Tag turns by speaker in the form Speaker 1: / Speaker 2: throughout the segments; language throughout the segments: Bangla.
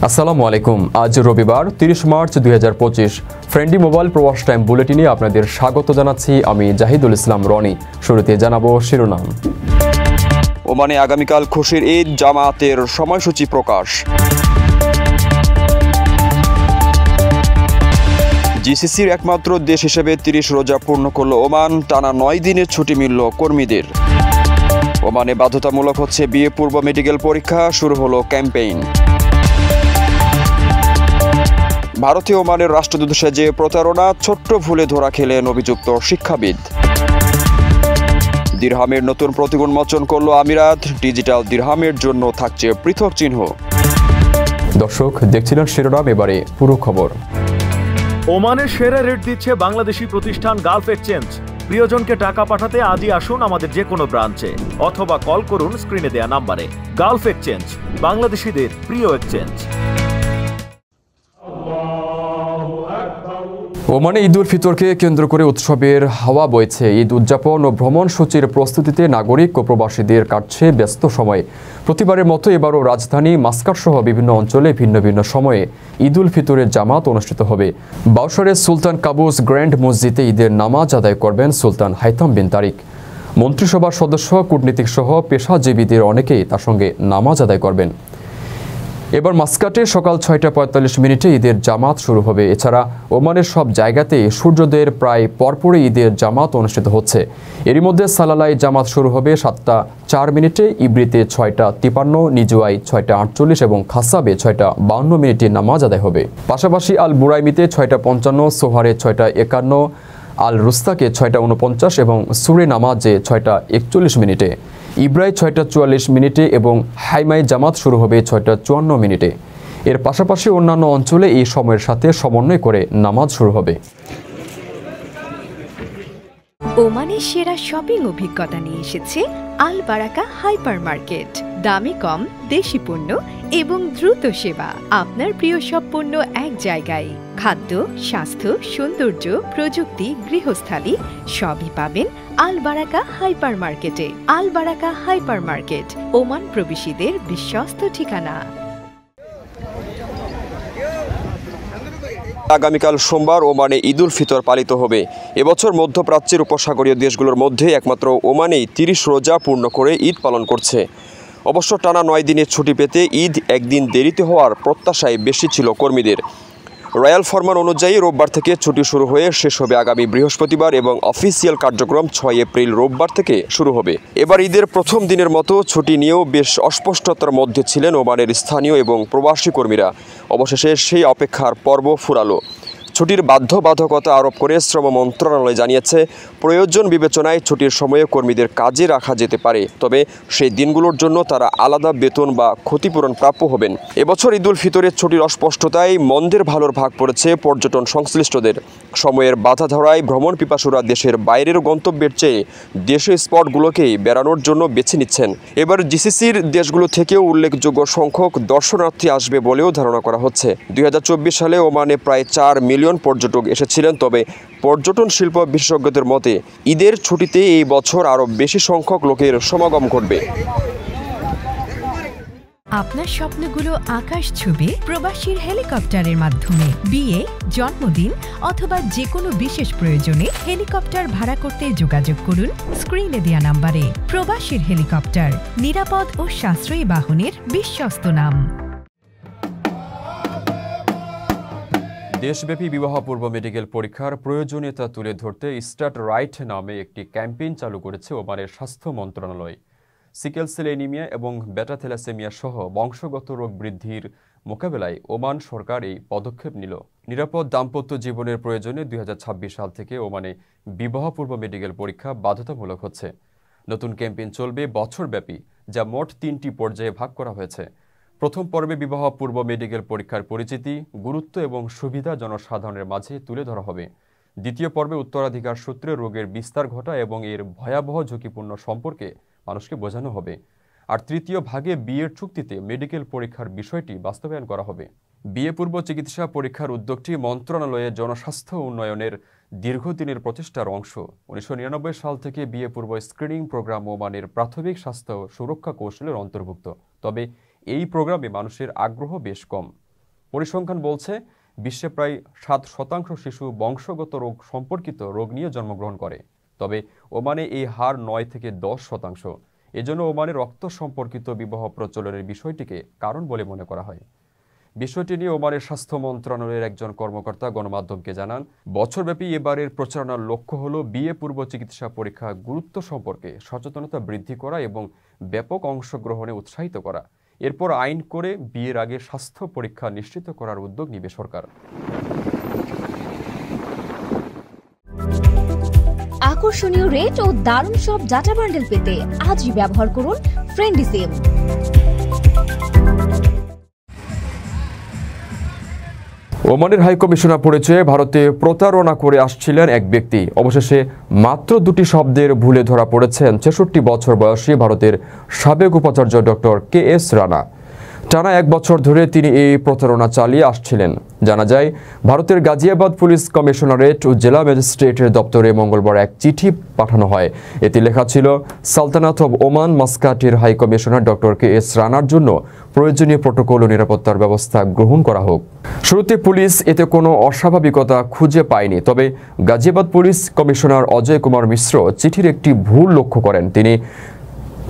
Speaker 1: আসসালামু আলাইকুম। আজ রবিবার 30 মার্চ 2025। ফ্রেন্ডলি মোবাইল প্রবাস টাইম বুলেটিনে আপনাদের স্বাগত জানাচ্ছি আমি জাহিদুল ইসলাম রনি। শুরুতে জানাবো শিরোনাম।
Speaker 2: ওমানে আগামীকাল খুশির ঈদ, জামাতের সময়সূচি প্রকাশ। জিসিসির একমাত্র দেশ হিসেবে 30 রোজা পূর্ণ করল ওমান, টানা 9 দিনের ছুটি মিলল কর্মীদের। ওমানে বাধ্যতামূলক হচ্ছে বিয়ে পূর্ব মেডিকেল পরীক্ষা, শুরু হলো ক্যাম্পেইন। ভারতীয় ওমানের রাষ্ট্রদূত সেজে প্রতারণা, ছোট্ট ভুলে ধরা খেলেন অভিযুক্ত শিক্ষাবিদ। দিরহামের নতুন প্রতীক উন্মোচন করল আমিরাত, ডিজিটাল দিরহামের জন্য থাকছে পৃথক চিহ্ন।
Speaker 1: দর্শক দেখছিলেন শিরোনাম, এবারে পুরো খবর।
Speaker 3: ওমানের সেরা রেট দিচ্ছে বাংলাদেশি প্রতিষ্ঠান গালফ এক্সচেঞ্জ। প্রিয়জনকে টাকা পাঠাতে আজই আসুন আমাদের যে কোনো ব্রাঞ্চে অথবা কল করুন স্ক্রিনে দেয়া নাম্বারে। গালফ এক্সচেঞ্জ, বাংলাদেশিদের প্রিয় এক্সচেঞ্জ।
Speaker 1: ওমানে ঈদ উল ফিতরকে কেন্দ্র করে উৎসবের হাওয়া বইছে। ঈদ উদযাপন ও ভ্রমণ সূচির প্রস্তুতিতে নাগরিক ও প্রবাসীদের কাটছে ব্যস্ত সময়। প্রতিবারের মতো এবারও রাজধানী মাস্কাট সহ বিভিন্ন অঞ্চলে ভিন্ন ভিন্ন সময়ে ঈদ উল ফিতরের জামাত অনুষ্ঠিত হবে। বাউসারের সুলতান কাবুস গ্র্যান্ড মসজিদে ঈদের নামাজ আদায় করবেন সুলতান হাইতাম বিন তারিক। মন্ত্রিসভার সদস্য, কূটনীতিক সহ পেশাজীবীদের অনেকেই তার সঙ্গে নামাজ আদায় করবেন। এবার মাস্কাটে সকাল 6:45 ঈদের জামাত শুরু হবে। এছাড়া ওমানের সব জায়গাতেই সূর্যোদয়ের প্রায় পরপরই ঈদের জামাত অনুষ্ঠিত হচ্ছে। এরই মধ্যে সালালাই জামাত শুরু হবে 7:04, ইব্রিতে 6:53, নিজুয়াই 6:48 এবং খাসাবে 6:52 নামাজ আদায় হবে। পাশাপাশি আল বুরাইমিতে 6:55, সোহারে 6:51, আল রুস্তাকে 6:49 এবং সুরে নামাজে 6:41, ইব্রাই 6:44 এবং হাইমাই জামাত শুরু হবে 6:54। এর পাশাপাশি অন্যান্য অঞ্চলে এই সময়ের সাথে সমন্বয় করে নামাজ শুরু হবে।
Speaker 4: ওমানের সেরা শপিং অভিজ্ঞতা নিয়ে এসেছে আল বারাকা হাইপার মার্কেট। দামে কম, দেশি পণ্য এবং দ্রুত সেবা। আপনার প্রিয় সব পণ্য এক জায়গায়। খাদ্য, স্বাস্থ্য, সৌন্দর্য, প্রযুক্তি, গৃহস্থালী সবই পাবেন আল বারাকা হাইপার মার্কেটে। আল বারাকা হাইপার মার্কেট, ওমান প্রবাসীদের বিশ্বস্ত ঠিকানা।
Speaker 2: আগামীকাল সোমবার ওমানে ঈদ উল ফিতর পালিত হবে। এবছর মধ্যপ্রাচ্যের উপসাগরীয় দেশগুলোর মধ্যে একমাত্র ওমানেই 30 রোজা পূর্ণ করে ঈদ পালন করছে। অবশ্য টানা 9 দিনের ছুটি পেতে ঈদ একদিন দেরিতে হওয়ার প্রত্যাশাই বেশি ছিল কর্মীদের। রয়্যাল ফরমান অনুযায়ী রোববার থেকে ছুটি শুরু হয়ে শেষ হবে আগামী বৃহস্পতিবার এবং অফিসিয়াল কার্যক্রম 6 এপ্রিল রোববার থেকে শুরু হবে। এবার ঈদের প্রথম দিনের মতো ছুটি নিয়েও বেশ অস্পষ্টতার মধ্যে ছিলেন ওমানের স্থানীয় এবং প্রবাসী কর্মীরা। অবশেষে সেই অপেক্ষার পর্ব ফুরালো। ছুটির বাধ্যবাধকতা আরোপ করে শ্রম মন্ত্রণালয় জানিয়েছে, প্রয়োজন বিবেচনায় ছুটির সময়ে কর্মীদের কাজে রাখা যেতে পারে, তবে সেই দিনগুলোর জন্য তারা আলাদা বেতন বা ক্ষতিপূরণ প্রাপ্য হবেন। এবছর ঈদ উল ফিতরের ছুটির অস্পষ্টতায় মন্দের ভালোর ভাগ পড়েছে পর্যটন সংশ্লিষ্টদের। সময়ের বাধা ধরায় ভ্রমণ পিপাসুরা দেশের বাইরের গন্তব্যের চেয়ে দেশীয় স্পটগুলোকেই বেড়ানোর জন্য বেছে নিচ্ছেন। এবার জিসিসির দেশগুলো থেকেও উল্লেখযোগ্য সংখ্যক দর্শনার্থী আসবে বলেও ধারণা করা হচ্ছে। 2024 সালে ওমানে প্রায় 4 মিলিয়ন পর্যটক এসেছিলেন, তবে পর্যটন শিল্প বিশেষজ্ঞদের মতে ঈদের ছুটিতে এই বছর আরও বেশি সংখ্যক লোকের সমাগম ঘটবে।
Speaker 4: আপনার স্বপ্নগুলো আকাশ ছুবে প্রবাসীর হেলিকপ্টারের মাধ্যমে। বিয়ে, জন্মদিন অথবা যে কোনো বিশেষ প্রয়োজনে হেলিকপ্টার ভাড়া করতে যোগাযোগ করুন স্ক্রিনে দেয়া নাম্বারে। প্রবাসীর হেলিকপ্টার, নিরাপদ ও সাশ্রয়ী বাহনের বিশ্বস্ত নাম।
Speaker 1: দেশব্যাপী বিবাহ পূর্ব মেডিকেল পরীক্ষার প্রয়োজনীয়তা তুলে ধরতে স্টার্ট রাইট নামে একটি ক্যাম্পেইন চালু করেছে ওমানের স্বাস্থ্য মন্ত্রণালয়। সিকেল সেল অ্যানিমিয়া এবং বেটা থ্যালাসেমিয়া সহ বংশগত রোগ বৃদ্ধির মোকাবেলায় ওমান সরকার এই পদক্ষেপ নিল। নিরাপদ দাম্পত্য জীবনের প্রয়োজনে 2026 সাল থেকে ওমানে বিবাহ পূর্ব মেডিকেল পরীক্ষা বাধ্যতামূলক হচ্ছে। নতুন ক্যাম্পেইন চলবে বছরব্যাপী, যা মোট 3টি পর্যায়ে ভাগ করা হয়েছে। প্রথম পর্বে বিবাহ পূর্ব মেডিকেল পরীক্ষার পরিচিতি, গুরুত্ব এবং সুবিধা জনসাধারণের মাঝে তুলে ধরা হবে। দ্বিতীয় পর্বে উত্তরাধিকার সূত্রে রোগের বিস্তার ঘটা এবং এর ভয়াবহ ঝুঁকিপূর্ণ সম্পর্কে মানুষকে বোঝানো হবে। আর তৃতীয় ভাগে বিয়ের চুক্তিতে মেডিকেল পরীক্ষার বিষয়টি বাস্তবায়ন করা হবে। বিয়ে পূর্ব চিকিৎসা পরীক্ষার উদ্যোগটি মন্ত্রণালয়ের জনস্বাস্থ্য উন্নয়নের দীর্ঘদিনের প্রচেষ্টার অংশ। 1999 সাল থেকে বিয়ে পূর্ব স্ক্রিনিং প্রোগ্রাম ওমানের প্রাথমিক স্বাস্থ্য সুরক্ষা কৌশলের অন্তর্ভুক্ত। তবে এই প্রোগ্রামে মানুষের আগ্রহ বেশ কম। পরিসংখ্যান বলছে বিশ্বে প্রায় 7% শিশু বংশগত রোগ সম্পর্কিত রোগ নিয়ে জন্মগ্রহণ করে, তবে ওমানে এই হার 9 থেকে 10%। এজন্য ওমানে রক্ত সম্পর্কিত বিবাহ প্রচলনের বিষয়টিকে কারণ বলে মনে করা হয়। বিষয়টি নিয়ে ওমানের স্বাস্থ্য মন্ত্রণালয়ের একজন কর্মকর্তা গণমাধ্যমকে জানান, বছরব্যাপী এবারের প্রচারণার লক্ষ্য হল বিয়ে পূর্ব চিকিৎসা পরীক্ষা গুরুত্ব সম্পর্কে সচেতনতা বৃদ্ধি করা এবং ব্যাপক অংশগ্রহণে উৎসাহিত করা। এরপর আইন করে বিয়ের আগে স্বাস্থ্য পরীক্ষা নিশ্চিত করার উদ্যোগ নেবে সরকার।
Speaker 5: আকর্ষণীয় রেট ও দারুণ সব ডাটা বান্ডেল পেতে আজই ব্যবহার করুন ফ্রেন্ডলি সিম।
Speaker 1: ওমানের হাইকমিশনার পরিচয়ে ভারতে প্রতারণা করে আসছিলেন এক ব্যক্তি। অবশেষে মাত্র 2টি শব্দের ভুলে ধরা পড়েছেন 66 বছর বয়সী ভারতের সাবেক উপাচার্য ডক্টর KS রানা। টানা 1 বছর ধরে তিনি এই প্রতারণা চালিয়ে আসছিলেন। জানা যায়, ভারতের গাজিয়াবাদ পুলিশ কমিশনারেট ও জেলা ম্যাজিস্ট্রেটের দপ্তরে মঙ্গলবার এক চিঠি পাঠানো হয়। এতে লেখা ছিল, সালতানাত অব ওমান মাস্কাটের হাই কমিশনার ডক্টর KS রানার জন্য প্রয়োজনীয় প্রোটোকল ও নিরাপত্তার ব্যবস্থা গ্রহণ করা হোক। শুরুতে পুলিশ এতে কোনো অস্বাভাবিকতা খুঁজে পায়নি, তবে গাজিয়াবাদ পুলিশ কমিশনার অজয় কুমার মিশ্র চিঠির একটি ভুল লক্ষ্য করেন।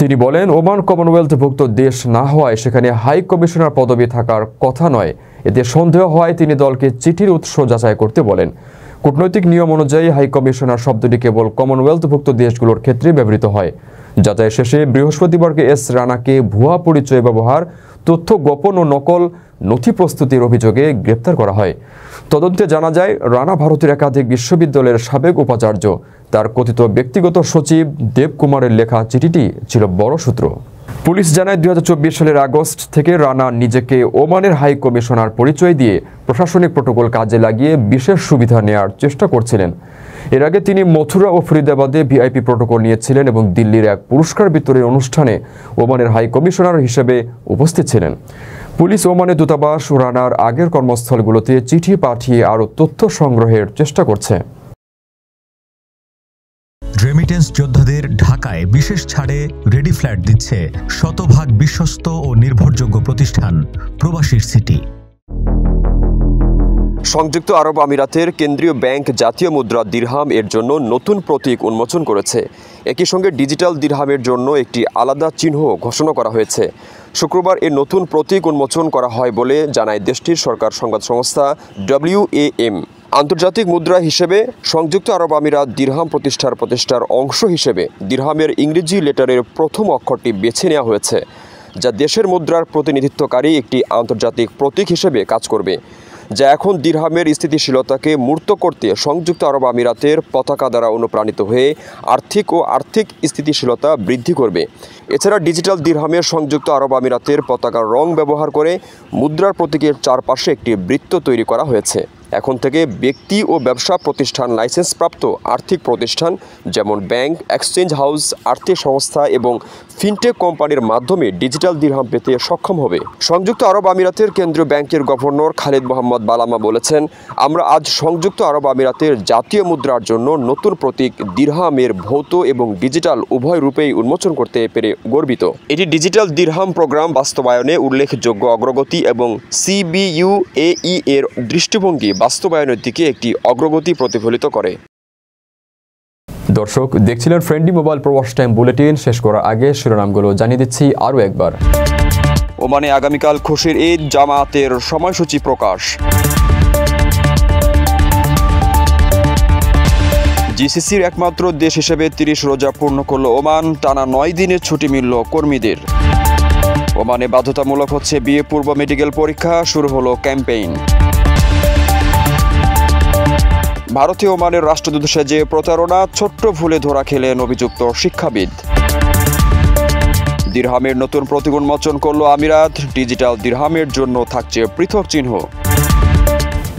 Speaker 1: তিনি বলেন, ওমান কমনওয়েলথভুক্ত দেশ না হওয়ায় সেখানে হাই কমিশনার পদবি থাকার কথা নয়। এতে সন্দেহ হয় তিনি দলকে চিঠির উৎস যাচাই করতে বলেন। কূটনৈতিক নিয়ম অনুযায়ী হাই কমিশনার শব্দটি কেবল কমনওয়েলথভুক্ত দেশগুলোর ক্ষেত্রে ব্যবহৃত হয়। যাচাই শেষে বৃহস্পতিবার KS রানাকে ভুয়া পরিচয় ব্যবহার, তথ্য গোপন ও নকল নথি প্রস্তুতির অভিযোগে গ্রেপ্তার করা হয়। তদন্তে জানা যায়, রানা ভারতের একাধিক বিশ্ববিদ্যালয়ের সাবেক উপাচার্য। তার কথিত ব্যক্তিগত সচিব দেব কুমারের লেখা চিঠিটি ছিল বড় সূত্র। পুলিশ জানায়, 2024 সালের আগস্ট থেকে রানা নিজেকে ওমানের হাই কমিশনার পরিচয় দিয়ে প্রশাসনিক প্রোটোকল কাজে লাগিয়ে বিশেষ সুবিধা নেওয়ার চেষ্টা করছিলেন। এর আগে তিনি মথুরা ও ফরিদাবাদে VIP প্রোটোকল নিয়েছিলেন এবং দিল্লির এক পুরস্কার বিতরণী অনুষ্ঠানে ওমানের হাই কমিশনার হিসেবে উপস্থিত ছিলেন। পুলিশ ওমানের দূতাবাস ও রানার আগের কর্মস্থলগুলোতে চিঠি পাঠিয়ে আরও তথ্য সংগ্রহের চেষ্টা করছে।
Speaker 6: রেমিটেন্স যোদ্ধাদের ঢাকায় বিশেষ ছাড়ে রেডি ফ্ল্যাট দিচ্ছে শতভাগ বিশ্বস্ত ও নির্ভরযোগ্য প্রতিষ্ঠান প্রবাসীর সিটি।
Speaker 2: সংযুক্ত আরব আমিরাতের কেন্দ্রীয় ব্যাংক জাতীয় মুদ্রা দিরহাম এর জন্য নতুন প্রতীক উন্মোচন করেছে। একই সঙ্গে ডিজিটাল দিরহামের জন্য একটি আলাদা চিহ্ন ঘোষণা করা হয়েছে। শুক্রবার এর নতুন প্রতীক উন্মোচন করা হয় বলে জানায় দেশটির সরকার সংবাদ সংস্থা WAM। আন্তর্জাতিক মুদ্রা হিসেবে সংযুক্ত আরব আমিরাত দিরহাম প্রতিষ্ঠার অংশ হিসেবে দিরহামের ইংরেজি লেটারের প্রথম অক্ষরটি বেছে নেওয়া হয়েছে, যা দেশের মুদ্রার প্রতিনিধিত্বকারী একটি আন্তর্জাতিক প্রতীক হিসেবে কাজ করবে, যা এখন দিরহামের স্থিতিশীলতাকে মূর্ত করতে সংযুক্ত আরব আমিরাতের পতাকা দ্বারা অনুপ্রাণিত হয়ে আর্থিক স্থিতিশীলতা বৃদ্ধি করবে। এছাড়া ডিজিটাল দিরহামের সংযুক্ত আরব আমিরাতের পতাকার রং ব্যবহার করে মুদ্রার প্রতীকের চারপাশে একটি বৃত্ত তৈরি করা হয়েছে। এখন থেকে ব্যক্তি ও ব্যবসা প্রতিষ্ঠান, লাইসেন্সপ্রাপ্ত আর্থিক প্রতিষ্ঠান যেমন ব্যাংক, এক্সচেঞ্জ হাউস, আর্থিক সংস্থা এবং ফিনটেক কোম্পানির মাধ্যমে ডিজিটাল দিরহাম পেতে সক্ষম হবে। সংযুক্ত আরব আমিরাতের কেন্দ্রীয় ব্যাংকের গভর্নর খালিদ মোহাম্মদ বালামা বলেছেন, আমরা আজ সংযুক্ত আরব আমিরাতের জাতীয় মুদ্রার জন্য নতুন প্রতীক দিরহামের ভৌত এবং ডিজিটাল উভয় রূপেই উন্মোচন করতে পেরে গর্বিত। এটি ডিজিটাল দিরহাম প্রোগ্রাম বাস্তবায়নে উল্লেখযোগ্য অগ্রগতি এবং CBUAE এর দৃষ্টিভঙ্গি বাস্তবায়নের দিকে একটি অগ্রগতি প্রতিফলিত করে।
Speaker 1: দর্শক, দেখছিলেন ফ্রেন্ডলি মোবাইল প্রবাস টাইম বুলেটিন। শেষ করার আগে শিরোনামগুলো জানিয়ে দিচ্ছি আরও একবার।
Speaker 2: ওমানে আগামীকাল খুশির ঈদ, জামায়াতের সময়সূচি প্রকাশ। GCCর একমাত্র দেশ হিসেবে 30 রোজা পূর্ণ করল ওমান, টানা 9 দিনের ছুটি মিলল কর্মীদের। ওমানে বাধ্যতামূলক হচ্ছে বিয়ে পূর্ব মেডিকেল পরীক্ষা, শুরু হলো ক্যাম্পেইন। ভারতীয় ওমানের রাষ্ট্রদূত সেজে প্রতারণা, ছোট্ট ভুলে ধরা খেলেন অভিযুক্ত শিক্ষাবিদ। দিরহামের নতুন প্রতীক উন্মোচন করল আমিরাত, ডিজিটাল দিরহামের জন্য থাকছে পৃথক চিহ্ন।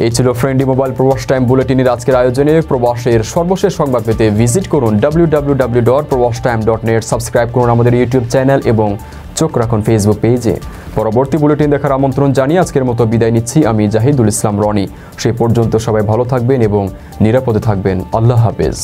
Speaker 1: এই ছিল ফ্রেন্ডলি মোবাইল প্রবাস টাইম বুলেটিনের আজকের আয়োজনে। প্রবাসের সর্বশেষ সংবাদ পেতে ভিজিট করুন www.probastime.net। সাবস্ক্রাইব করুন আমাদের ইউটিউব চ্যানেল এবং চোখ রাখুন ফেসবুক পেজে। পরবর্তী বুলেটিন দেখার আমন্ত্রণ জানিয়ে আজকের মতো বিদায় নিচ্ছি আমি জাহিদুল ইসলাম রনি। সেই পর্যন্ত সবাই ভালো থাকবেন এবং নিরাপদে থাকবেন। আল্লাহ হাফেজ।